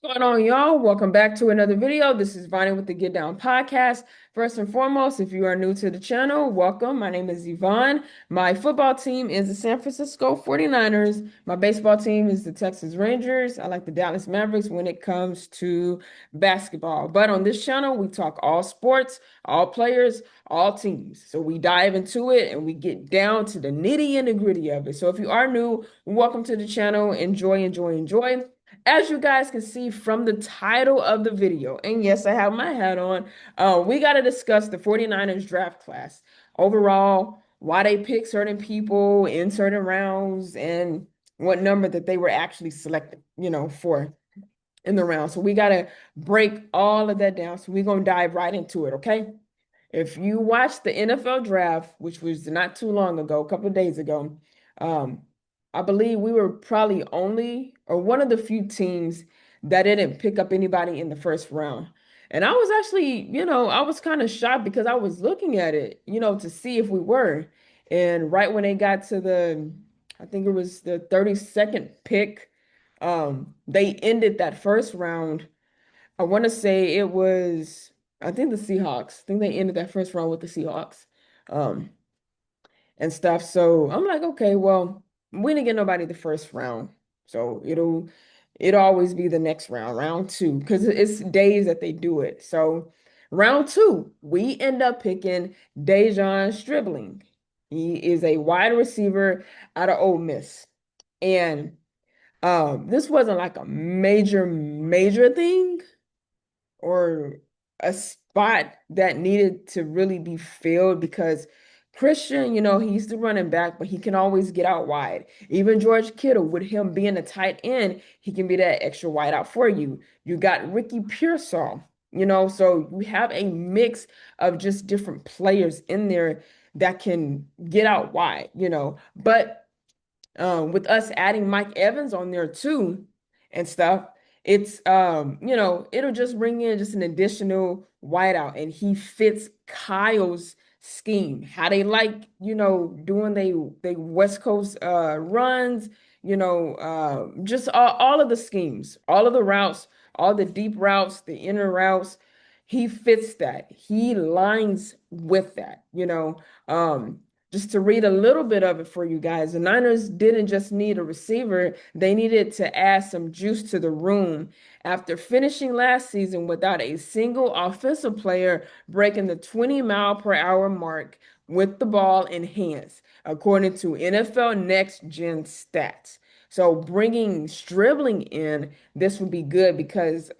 What's going on, y'all? Welcome back to another video. This is Vonnie with the Get Down Podcast. First and foremost, if you are new to the channel, welcome. My name is Yvonne. My football team is the San Francisco 49ers. My baseball team is the Texas Rangers. I like the Dallas Mavericks when it comes to basketball. But on this channel, we talk all sports, all players, all teams. So we dive into it and we get down to the nitty and the gritty of it. So if you are new, welcome to the channel. Enjoy, enjoy, enjoy. As you guys can see from the title of the video, and yes, I have my hat on, we got to discuss the 49ers draft class. Overall, why they pick certain people in certain rounds and what number that they were actually selected, for in the round. So we got to break all of that down. So we're going to dive right into it, okay? If you watched the NFL draft, which was not too long ago, a couple of days ago, um, I believe we were probably only or one of the few teams that didn't pick up anybody in the first round. And I was actually, I was kind of shocked because I was looking at it, to see if we were. And right when they got to I think it was the 32nd pick, they ended that first round. I want to say it was, I think the Seahawks. I think they ended that first round with the Seahawks, um, and stuff. So I'm like, okay, well, we didn't get nobody the first round, so it'll always be the next round, round two, because it's days that they do it. So round two, we end up picking Dejon Stribling. He is a wide receiver out of Ole Miss, and this wasn't like a major thing or a spot that needed to really be filled because Christian, he's the running back, but he can always get out wide. Even George Kittle, with him being a tight end, he can be that extra wide out for you. You got Ricky Pearsall, so you have a mix of just different players in there that can get out wide, But with us adding Mike Evans on there too and stuff, it's it'll just bring in just an additional wideout, and he fits Kyle's scheme. How they like, doing they West Coast runs, just all of the schemes, all of the routes, all the deep routes, the inner routes. He fits that. He lines with that, just to read a little bit of it for you guys, the Niners didn't just need a receiver, they needed to add some juice to the room after finishing last season without a single offensive player breaking the 20-mile-per-hour mark with the ball in hands, according to NFL Next Gen Stats. So bringing Stribling in, this would be good because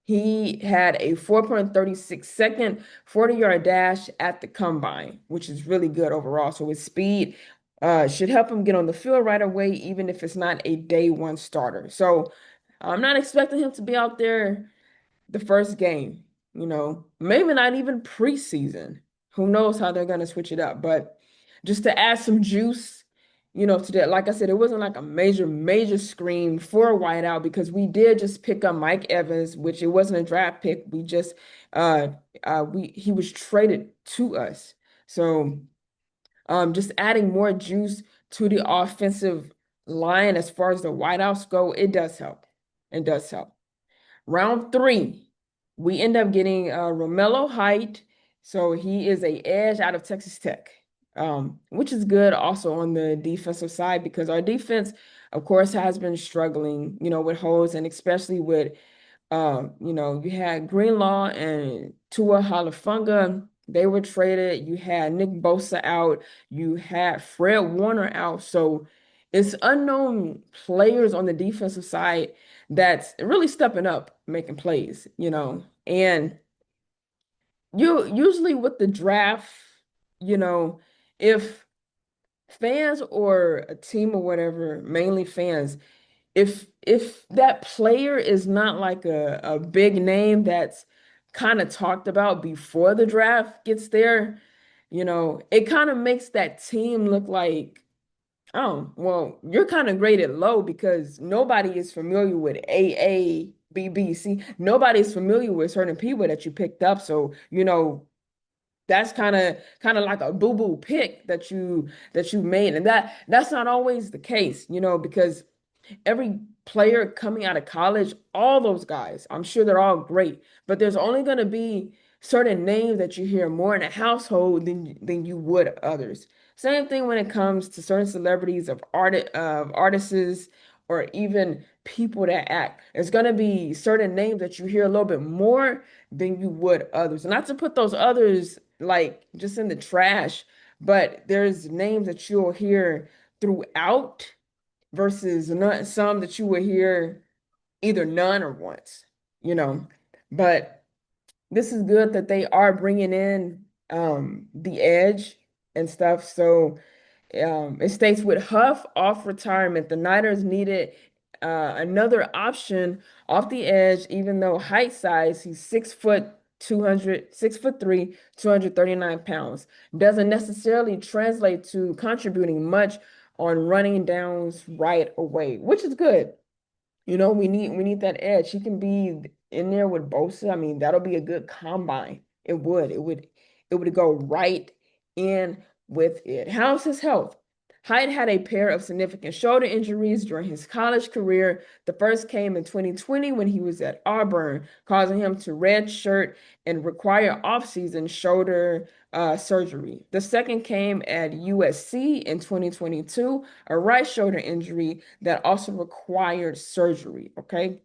he had a 4.36-second 40-yard dash at the combine, which is really good overall. So his speed should help him get on the field right away, even if it's not a day one starter. So I'm not expecting him to be out there the first game, maybe not even preseason. Who knows how they're going to switch it up, but just to add some juice, to that. Like I said, it wasn't like a major scream for a wideout because we did just pick up Mike Evans, which it wasn't a draft pick. We just uh he was traded to us. So just adding more juice to the offensive line as far as the wideouts go, it does help. It does help. Round three, we end up getting Romello Height. So he is a edge out of Texas Tech, which is good also on the defensive side because our defense, of course, has been struggling, with holes and especially with, you had Greenlaw and Tua Halafunga. They were traded. You had Nick Bosa out. You had Fred Warner out. So it's unknown players on the defensive side that's really stepping up, making plays, And you usually with the draft, if fans or a team or whatever, mainly fans, if that player is not like a big name that's kind of talked about before the draft gets there, it kind of makes that team look like, oh, well, you're kind of graded low because nobody is familiar with AABBC. Nobody is familiar with certain people that you picked up. So, that's kind of like a boo-boo pick that you made. And that's not always the case, because every player coming out of college, all those guys, I'm sure they're all great, but there's only going to be certain names that you hear more in a household than you would others. Same thing when it comes to certain celebrities of artists or even people that act. It's going to be certain names that you hear a little bit more than you would others. Not to put those others like just in the trash, but there's names that you'll hear throughout versus none, some that you would hear either none or once, you know. But this is good that they are bringing in the edge and stuff. So it states with Huff off retirement, the Niners needed another option off the edge, even though height size, he's 6', 6'3", 239 pounds. Doesn't necessarily translate to contributing much on running downs right away, which is good. We need that edge. He can be in there with Bosa. I mean, that'll be a good combine. It would go right in with it. How's his health? Hyde had a pair of significant shoulder injuries during his college career. The first came in 2020 when he was at Auburn, causing him to redshirt and require offseason shoulder surgery. The second came at USC in 2022, a right shoulder injury that also required surgery. Okay.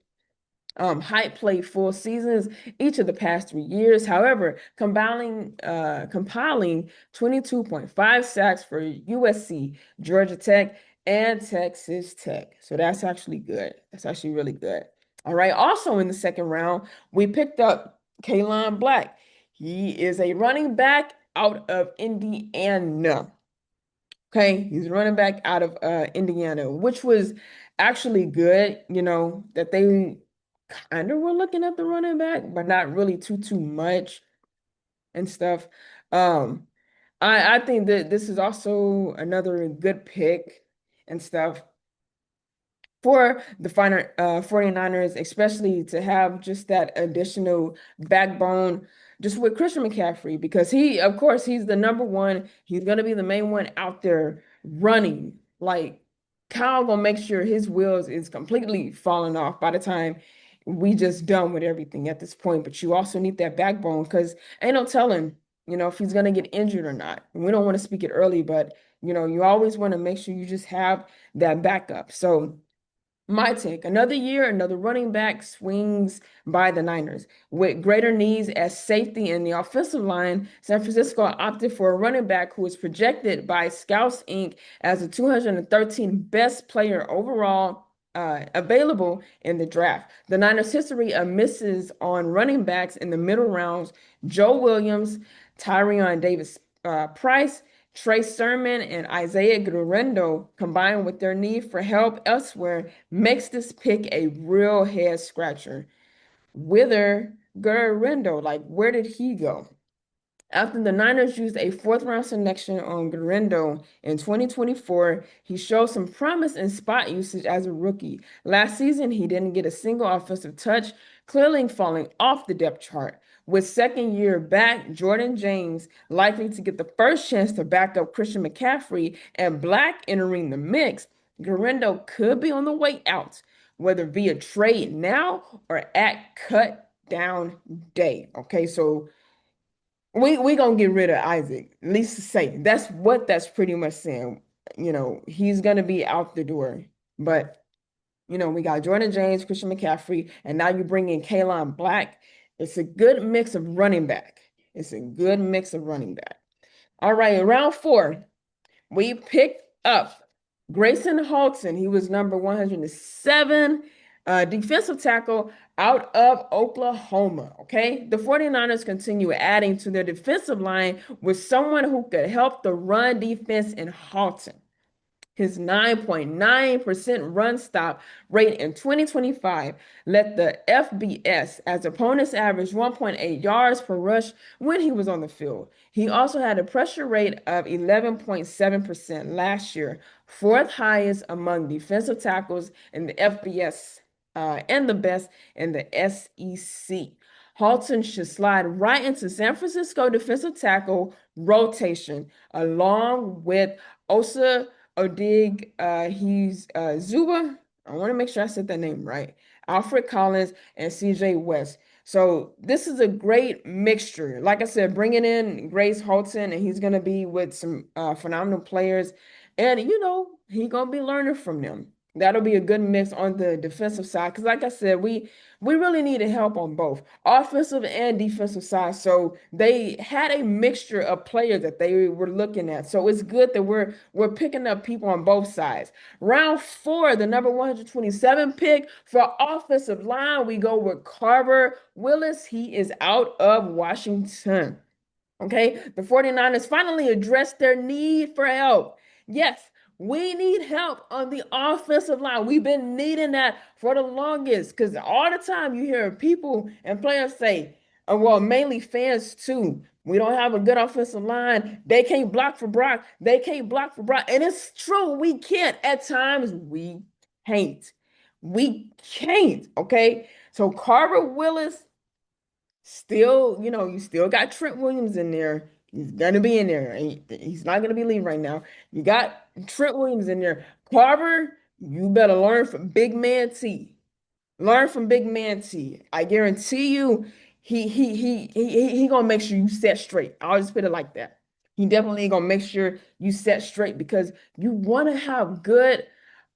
Hype played full seasons each of the past 3 years. However, compiling 22.5 sacks for USC, Georgia Tech, and Texas Tech. So that's actually good. That's actually really good. All right. Also in the second round, we picked up Kaelon Black. He is a running back out of Indiana. Okay, he's running back out of Indiana, which was actually good, that they kind of were looking at the running back, but not really too much and stuff. Um, I think that this is also another good pick and stuff for the 49ers, especially to have just that additional backbone just with Christian McCaffrey, because of course, he's the number one. He's going to be the main one out there running. Like, Kyle gonna make sure his wheels is completely falling off by the time we just done with everything at this point. But you also need that backbone because ain't no telling, if he's going to get injured or not. We don't want to speak it early, but, you always want to make sure you just have that backup. So, my take, another year, another running back swings by the Niners. With greater needs as safety in the offensive line, San Francisco opted for a running back who is projected by Scouts Inc. as the 213 best player overall available in the draft. The Niners' history of misses on running backs in the middle rounds, Joe Williams, Tyrion Davis Price, Trey Sermon and Isaiah Guerrero, combined with their need for help elsewhere, makes this pick a real head scratcher. Whither Guerrero, like, where did he go? After the Niners used a fourth-round selection on Guerrero in 2024, he showed some promise in spot usage as a rookie. Last season, he didn't get a single offensive touch, clearly falling off the depth chart. With second-year back Jordan James likely to get the first chance to back up Christian McCaffrey and Black entering the mix, Guerrero could be on the way out, whether via trade now or at cut down day. Okay, so we gonna get rid of Isaac, at least to say. That's what that's pretty much saying. He's gonna be out the door. But we got Jordan James, Christian McCaffrey, and now you bring in Kaelon Black. It's a good mix of running back. It's a good mix of running back. All right, round 4, we picked up Grayson Halton. He was number 107, defensive tackle out of Oklahoma. Okay. The 49ers continue adding to their defensive line with someone who could help the run defense in Halton. His 9.9% run stop rate in 2025 led the FBS as opponents averaged 1.8 yards per rush when he was on the field. He also had a pressure rate of 11.7% last year, fourth highest among defensive tackles in the FBS and the best in the SEC. Halton should slide right into San Francisco defensive tackle rotation along with Osa Odig, he's Zuba. I want to make sure I said that name right. Alfred Collins and CJ West. So this is a great mixture. Like I said, bringing in Grace Holton, and he's going to be with some phenomenal players. And, he's going to be learning from them. That'll be a good mix on the defensive side. Because like I said, we really needed help on both offensive and defensive side. So they had a mixture of players that they were looking at. So it's good that we're picking up people on both sides. Round 4, the number 127 pick for offensive line, we go with Carver Willis. He is out of Washington. Okay, the 49ers finally addressed their need for help. Yes, we need help on the offensive line. We've been needing that for the longest because all the time you hear people and players say, well, mainly fans too, we don't have a good offensive line. They can't block for Brock. They can't block for Brock. And it's true, we can't. At times, we can't. We can't, okay? So Carver Willis, still, you still got Trent Williams in there. He's gonna be in there. He's not gonna be leaving right now. You got Trent Williams in there. Carver, you better learn from Big Man T. Learn from Big Man T. I guarantee you, he gonna make sure you set straight. I'll just put it like that. He definitely gonna make sure you set straight because you want to have good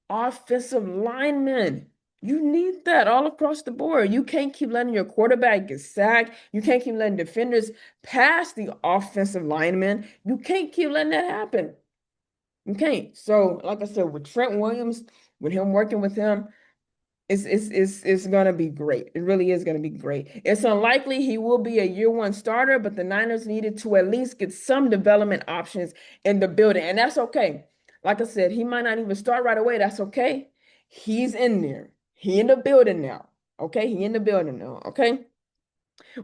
offensive linemen. You need that all across the board. You can't keep letting your quarterback get sacked. You can't keep letting defenders pass the offensive linemen. You can't keep letting that happen. You can't. So, like I said, with Trent Williams, with him working with him, it's gonna be great. It really is gonna be great. It's unlikely he will be a year 1 starter, but the Niners needed to at least get some development options in the building, and that's okay. Like I said, he might not even start right away. That's okay. He's in there. He in the building now. Okay, he in the building now. Okay.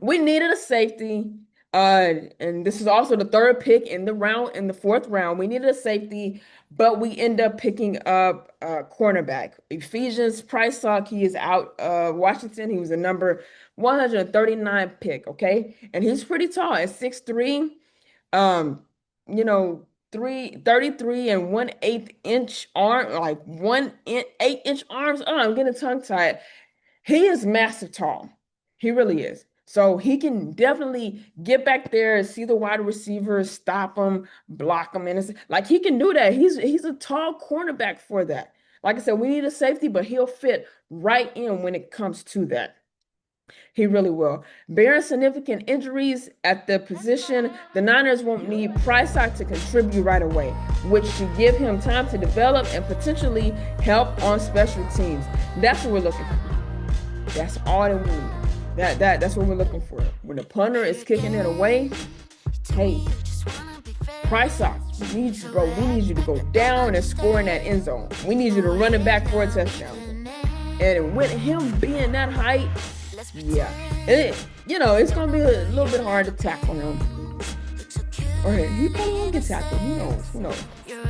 We needed a safety. And this is also the 3rd pick in the 4th round. We needed a safety, but we end up picking up cornerback. Ephesians Pricelock, he is out of Washington. He was a number 139 pick. Okay, and he's pretty tall at 6'3". 33 and 1/8 inch arm, like 8-inch arms. Oh, I'm getting tongue tied. He is massive tall. He really is. So he can definitely get back there, see the wide receivers, stop them, block them, and it's like he can do that. He's a tall cornerback for that. Like I said, we need a safety, but he'll fit right in when it comes to that. He really will. Bearing significant injuries at the position, the Niners won't need Pricelock to contribute right away, which should give him time to develop and potentially help on special teams. That's what we're looking for. That's all that we need. That's what we're looking for. When the punter is kicking it away, hey, Pricelock, we need you, bro. We need you to go down and score in that end zone. We need you to run it back for a touchdown. And with him being that height, yeah, it's gonna be a little bit hard to tackle him. Or he probably won't get tackled. Who knows?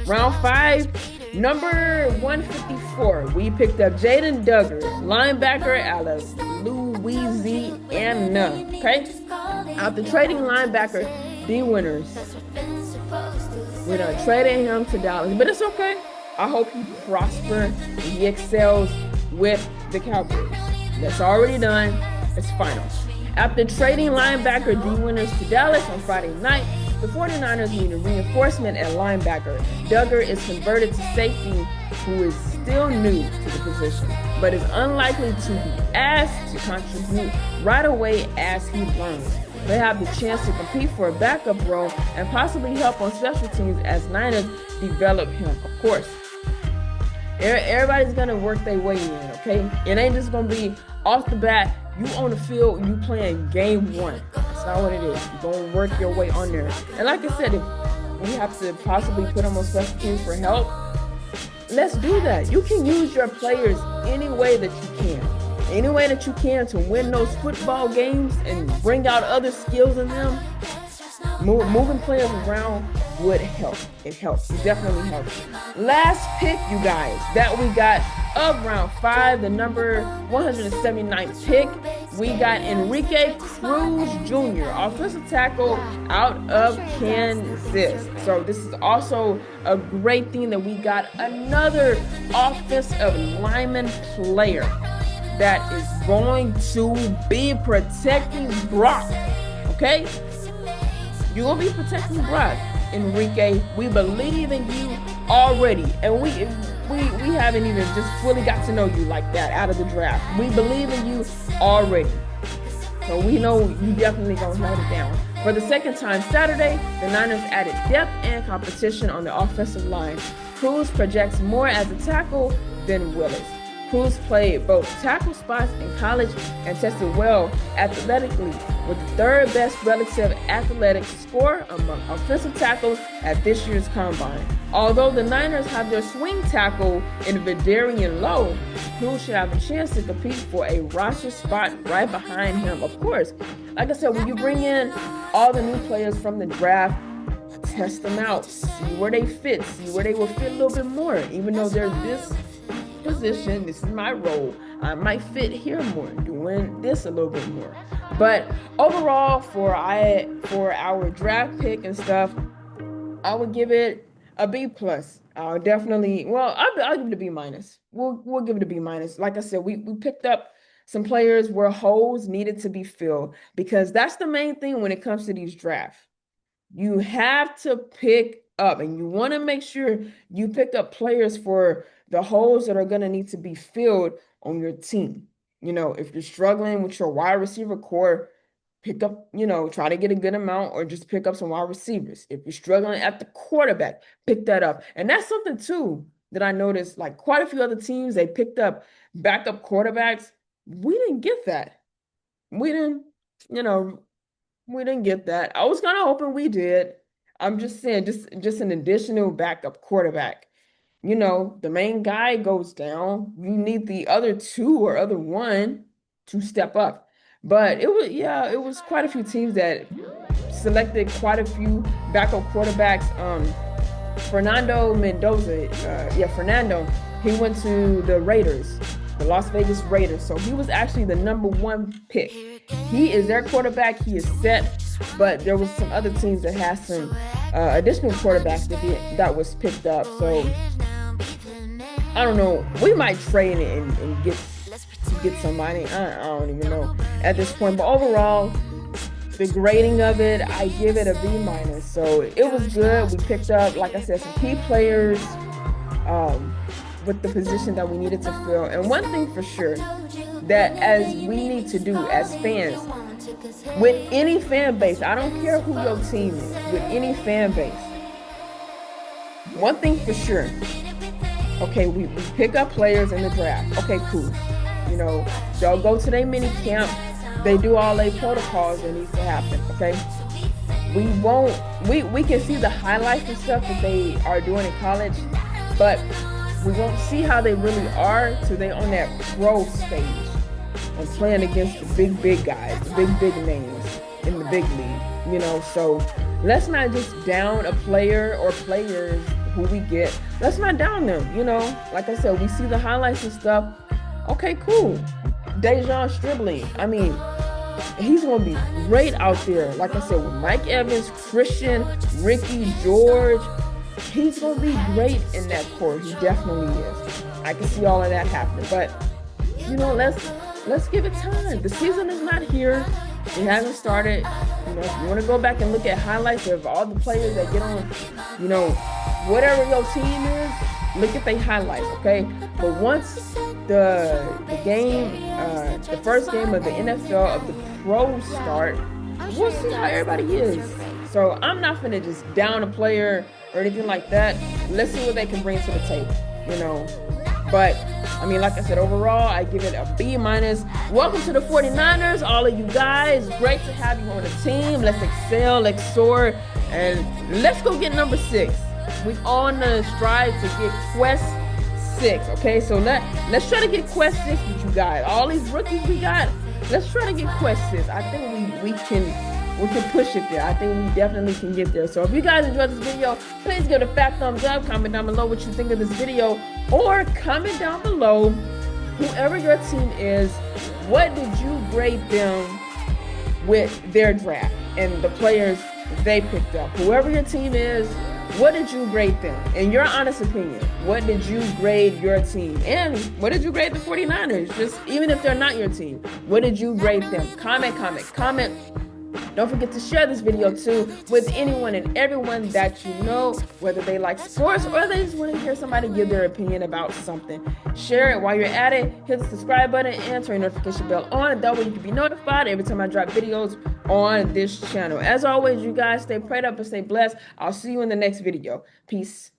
Round 5, number 154. We picked up Jaden Duggar, linebacker out of Louisiana. Okay, after trading linebacker D Winners, we're gonna trade him to Dallas, but it's okay. I hope he prospers. He excels with the Cowboys. That's already done. It's final. After trading linebacker D Winners to Dallas on Friday night, the 49ers need a reinforcement at linebacker. Duggar is converted to safety, who is still new to the position, but is unlikely to be asked to contribute right away as he learns. They have the chance to compete for a backup role and possibly help on special teams as Niners develop him, of course. Everybody's gonna work their way in, okay? It ain't just gonna be off the bat, you on the field, you playing game 1. That's not what it is. You're gonna work your way on there. And like I said, if we have to possibly put them on special teams for help, let's do that. You can use your players any way that you can. Any way that you can to win those football games and bring out other skills in them. Moving players around would help. It helps. It definitely helps. Last pick, you guys, that we got of round 5, the number 179th pick. we got Enrique Cruz Jr., offensive tackle out of Kansas. So this is also a great thing that we got another offensive lineman player that is going to be protecting Brock. Okay? You're going to be protecting Brock, Enrique. We believe in you already. And we haven't even just fully got to know you like that out of the draft. We believe in you already. So we know you definitely going to hold it down. For the second time Saturday, the Niners added depth and competition on the offensive line. Cruz projects more as a tackle than Willis. Cruz played both tackle spots in college and tested well athletically with the third best relative athletic score among offensive tackles at this year's combine. Although the Niners have their swing tackle in Vederian Lowe, Cruz should have a chance to compete for a roster spot right behind him. Of course, like I said, when you bring in all the new players from the draft, test them out, see where they fit, see where they will fit a little bit more, even though they're this position, this is my role, I might fit here more, doing this a little bit more. But overall, for our draft pick and stuff, I would give it a B plus. I'll definitely, I'll give it a B minus. We'll give it a B minus. Like I said, we picked up some players where holes needed to be filled, because that's the main thing when it comes to these drafts. You have to pick up, and you want to make sure you pick up players for the holes that are going to need to be filled on your team. You know, if you're struggling with your wide receiver core, pick up, try to get a good amount, or just pick up some wide receivers. If you're struggling at the quarterback, pick that up. And that's something too that I noticed, like quite a few other teams, they picked up backup quarterbacks. We didn't get that. We didn't get that. I was kind of hoping we did. I'm just saying, just an additional backup quarterback. The main guy goes down. You need the other two or other one to step up. But it was quite a few teams that selected quite a few backup quarterbacks. Fernando Mendoza, Fernando, he went to the Raiders, the Las Vegas Raiders. So he was actually the number 1 pick. He is their quarterback. He is set. But there was some other teams that had some additional quarterbacks that was picked up. So I don't know. We might trade it and get somebody. I don't even know at this point. But overall, the grading of it, I give it a B minus. So it was good. We picked up, like I said, some key players with the position that we needed to fill. And one thing for sure that as we need to do as fans, with any fan base, I don't care who your team is, with any fan base, one thing for sure, okay, we pick up players in the draft. Okay, cool. They'll go to their mini camp. They do all their protocols that needs to happen. Okay. We can see the highlights and stuff that they are doing in college, but we won't see how they really are till they're on that pro stage and playing against the big guys, the big names in the big league. So let's not just down a player or players who we get. Let's not down them. Like I said, we see the highlights and stuff. Okay, cool. Dejon Stribling, I mean, he's going to be great out there. Like I said, with Mike Evans, Christian, Ricky, George, he's going to be great in that core. He definitely is. I can see all of that happening. But, let's give it time. The season is not here. It hasn't started. If you want to go back and look at highlights of all the players that get on, whatever your team is, look at their highlights, okay? But once the first game of the NFL of the pros start, we'll see how everybody is. So I'm not gonna just down a player or anything like that. Let's see what they can bring to the table, But I mean, like I said, overall, I give it a B minus. Welcome to the 49ers, all of you guys. Great to have you on the team. Let's excel, let's soar, and let's go get number 6. We're on the stride to get Quest 6, okay? So let's try to get Quest 6 with you guys. All these rookies we got, let's try to get Quest 6. I think we can push it there. I think we definitely can get there. So if you guys enjoyed this video, please give it a fat thumbs up. Comment down below what you think of this video, or comment down below Whoever your team is, what did you grade them with their draft and the players they picked up? Whoever your team is, what did you grade them? In your honest opinion, what did you grade your team? And what did you grade the 49ers? Just even if they're not your team, what did you grade them? Comment. Don't forget to share this video too with anyone and everyone that you know, whether they like sports or they just want to hear somebody give their opinion about something. Share it while you're at it. Hit the subscribe button and turn your notification bell on. That way you can be notified every time I drop videos on this channel. As always, you guys stay prayed up and stay blessed. I'll see you in the next video. Peace.